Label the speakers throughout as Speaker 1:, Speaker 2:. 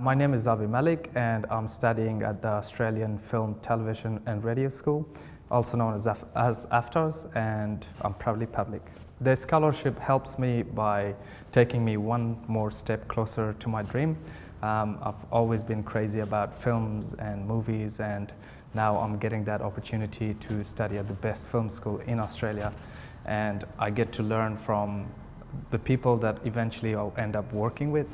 Speaker 1: My name is Zabi and I'm studying at the Australian Film, Television and Radio School, also known as AFTARS, and I'm proudly public. The scholarship helps me by taking me one more step closer to my dream. I've always been crazy about films and movies, and now I'm getting that opportunity to study at the best film school in Australia, and I get to learn from the people that eventually I'll end up working with,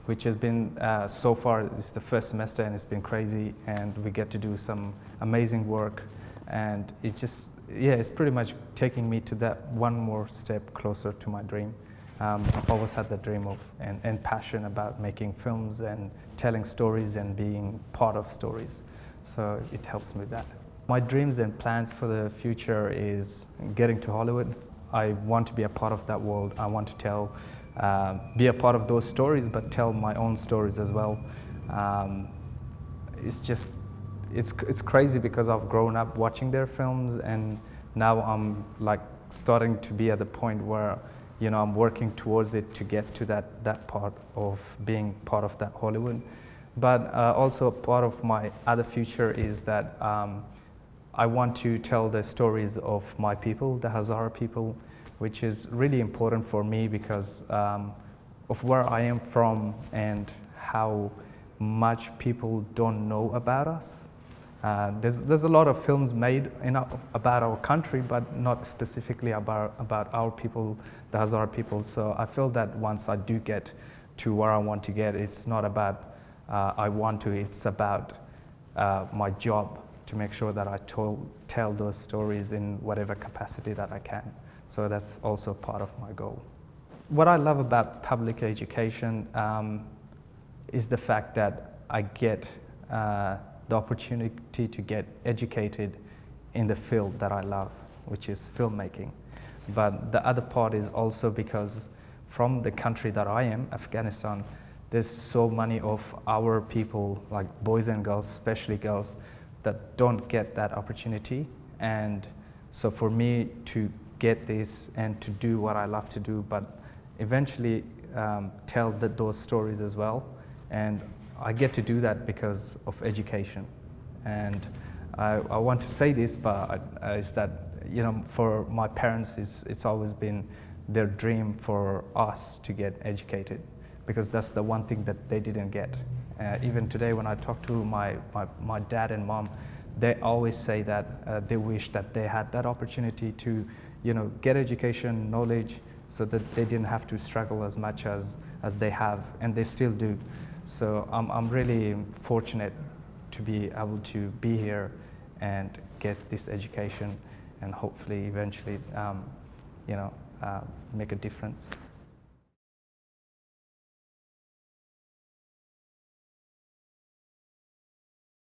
Speaker 1: which has been, so far, it's the first semester and it's been crazy, and we get to do some amazing work, and it's pretty much taking me to that one more step closer to my dream. I've always had the dream of and passion about making films and telling stories and being part of stories, so it helps me with that. My dreams and plans for the future is getting to Hollywood. I want to be a part of that world. I want to be a part of those stories, but tell my own stories as well. It's crazy because I've grown up watching their films, and now I'm like starting to be at the point where, you know, I'm working towards it to get to that part of being part of that Hollywood. But also part of my other future is that I want to tell the stories of my people, the Hazara people, which is really important for me because of where I am from and how much people don't know about us. There's a lot of films made about our country, but not specifically about our people, the Hazara people. So I feel that once I do get to where I want to get, it's not about it's about my job to make sure that I tell those stories in whatever capacity that I can. So that's also part of my goal. What I love about public education is the fact that I get the opportunity to get educated in the field that I love, which is filmmaking. But the other part is also because from the country that I am, Afghanistan, there's so many of our people, like boys and girls, especially girls, that don't get that opportunity. And so for me to get this and to do what I love to do, but eventually tell those stories as well. And I get to do that because of education. And I want to say this, but is that, you know, for my parents, it's always been their dream for us to get educated, because that's the one thing that they didn't get. Even today when I talk to my dad and mom, they always say that they wish that they had that opportunity to, you know, get education, knowledge, so that they didn't have to struggle as much as they have, and they still do. So I'm really fortunate to be able to be here and get this education, and hopefully eventually, make a difference.